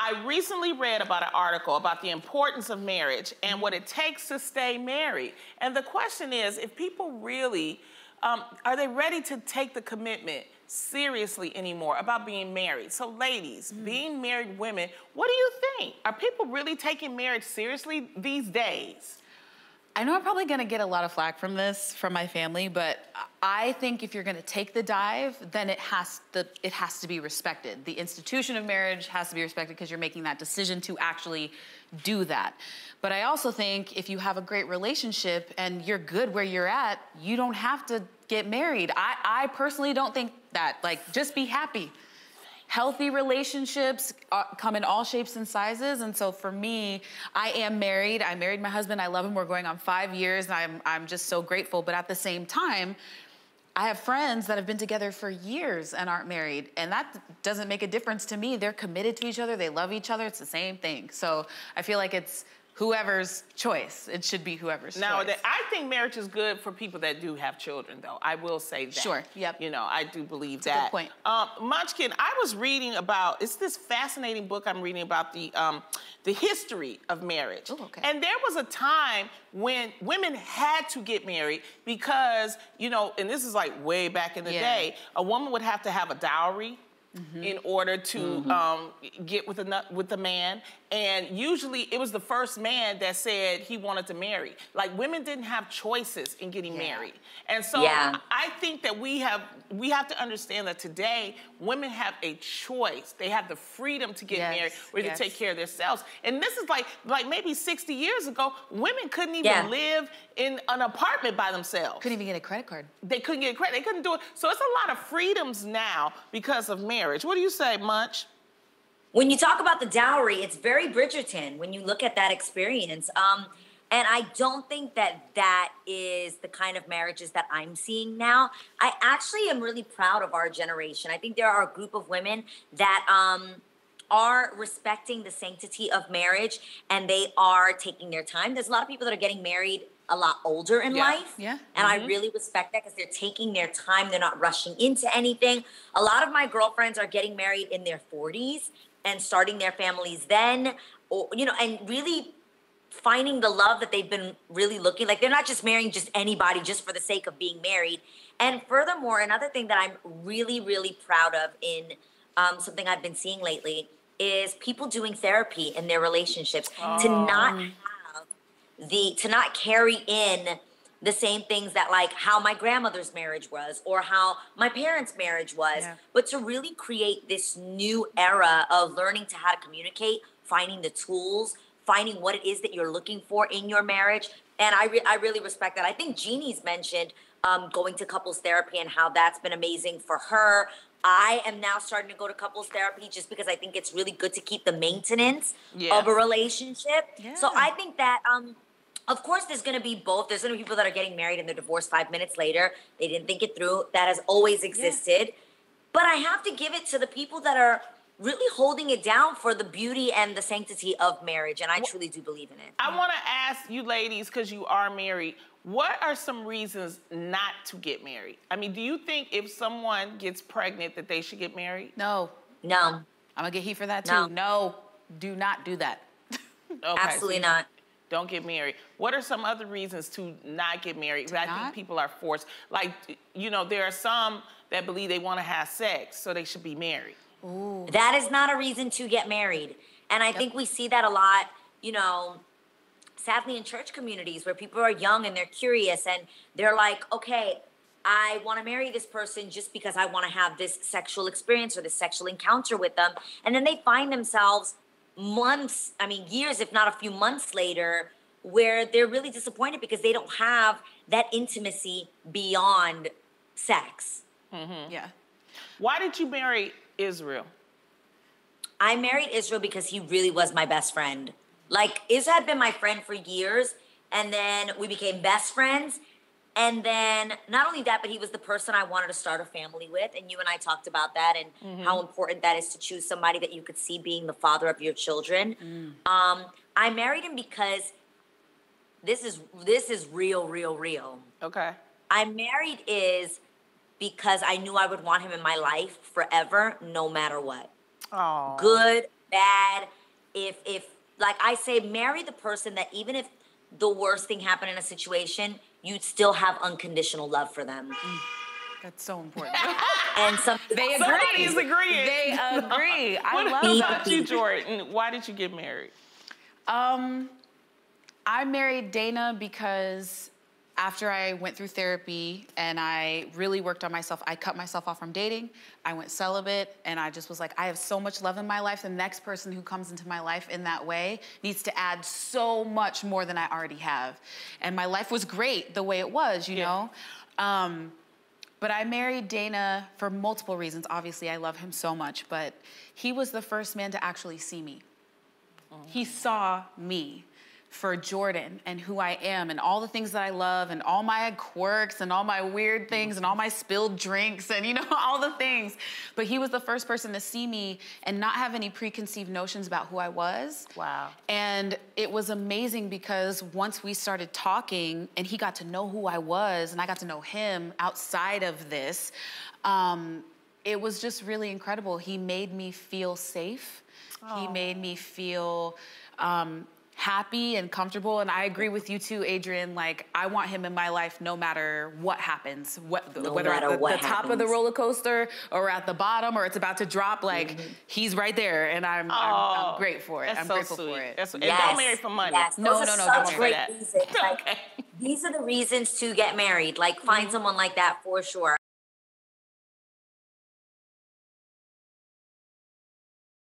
I recently read about an article about the importance of marriage and what it takes to stay married. And the question is, if people really, are they ready to take the commitment seriously anymore about being married? So ladies, being married women, what do you think? Are people really taking marriage seriously these days? I know I'm probably gonna get a lot of flack from this, from my family, but I think if you're gonna take the dive, then it has to be respected. The institution of marriage has to be respected because you're making that decision to actually do that. But I also think if you have a great relationship and you're good where you're at, you don't have to get married. I personally don't think that. Like, just be happy. Healthy relationships come in all shapes and sizes. And so for me, I am married. I married my husband. I love him. We're going on 5 years. And I'm just so grateful. But at the same time, I have friends that have been together for years and aren't married. And that doesn't make a difference to me. They're committed to each other. They love each other. It's the same thing. So I feel like it's whoever's choice. It should be whoever's choice. Now, I think marriage is good for people that do have children, though. I will say that. Sure, yep. You know, I do believe That's that. a good point. Munchkin, I was reading about, it's this fascinating book I'm reading about the history of marriage. Ooh, okay. And there was a time when women had to get married because, you know, and this is like way back in the day, a woman would have to have a dowry. In order to get with the man. And usually it was the first man that said he wanted to marry. Like, women didn't have choices in getting married. And so I think that we have to understand that today women have a choice. They have the freedom to get married or to take care of themselves. And this is like maybe 60 years ago, women couldn't even live in an apartment by themselves. Couldn't even get a credit card. They couldn't get a credit. They couldn't do it. So it's a lot of freedoms now because of marriage. What do you say, Munch? When you talk about the dowry, it's very Bridgerton when you look at that experience. And I don't think that is the kind of marriages that I'm seeing now. I actually am really proud of our generation. I think there are a group of women that are respecting the sanctity of marriage and they are taking their time. There's a lot of people that are getting married a lot older in life. And I really respect that because they're taking their time. They're not rushing into anything. A lot of my girlfriends are getting married in their 40s and starting their families then, or, you know, and really finding the love that they've been really looking like. They're not just marrying just anybody just for the sake of being married. And furthermore, another thing that I'm really, really proud of in something I've been seeing lately is people doing therapy in their relationships to not carry in the same things that, like, how my grandmother's marriage was or how my parents' marriage was, but to really create this new era of learning to how to communicate, finding the tools, finding what it is that you're looking for in your marriage. And I really respect that. I think Jeannie's mentioned going to couples therapy and how that's been amazing for her. I am now starting to go to couples therapy just because I think it's really good to keep the maintenance of a relationship. So I think that of course, there's going to be both. There's going to be people that are getting married and they're divorced 5 minutes later. They didn't think it through. That has always existed. But I have to give it to the people that are really holding it down for the beauty and the sanctity of marriage. And I truly do believe in it. I want to ask you ladies, because you are married, what are some reasons not to get married? I mean, do you think if someone gets pregnant that they should get married? No. No. I'm going to get heat for that too. No, do not do that. Absolutely not. Don't get married. What are some other reasons to not get married? I think people are forced. Like, you know, there are some that believe they want to have sex, so they should be married. Ooh. That is not a reason to get married. And I think we see that a lot, you know, sadly in church communities where people are young and they're curious and they're like, okay, I want to marry this person just because I want to have this sexual experience or this sexual encounter with them. And then they find themselves months, I mean, years, if not a few months later, where they're really disappointed because they don't have that intimacy beyond sex. Why did you marry Israel? I married Israel because he really was my best friend. Like, Israel had been my friend for years, and then we became best friends. And then not only that, but he was the person I wanted to start a family with. And you and I talked about that and how important that is to choose somebody that you could see being the father of your children. I married him because this is real, real, real. Okay. I married is because I knew I would want him in my life forever, no matter what. Oh. Good, bad if like I say, marry the person that even if the worst thing happened in a situation, you'd still have unconditional love for them. That's so important. And they agree. Somebody's agreeing. They agree. I love What that. about you, Jordin? Why did you get married? I married Dana because after I went through therapy and I really worked on myself, I cut myself off from dating. I went celibate, and I just was like, I have so much love in my life. The next person who comes into my life in that way needs to add so much more than I already have. And my life was great the way it was, you know? But I married Dana for multiple reasons. Obviously, I love him so much, but he was the first man to actually see me. He saw me for Jordin and who I am and all the things that I love and all my quirks and all my weird things and all my spilled drinks and, you know, all the things. But he was the first person to see me and not have any preconceived notions about who I was. Wow. And it was amazing because once we started talking and he got to know who I was and I got to know him outside of this, it was just really incredible. He made me feel safe. He made me feel happy and comfortable. And I agree with you too, Adrienne. Like, I want him in my life no matter what happens. Whether at the top of the roller coaster or at the bottom or it's about to drop, like, he's right there. And I'm great for it. I'm so grateful sweet. for it. And don't marry for money. Yes. No, Those don't are marry such for great that. reasons. Like, these are the reasons to get married. Like, find someone like that for sure.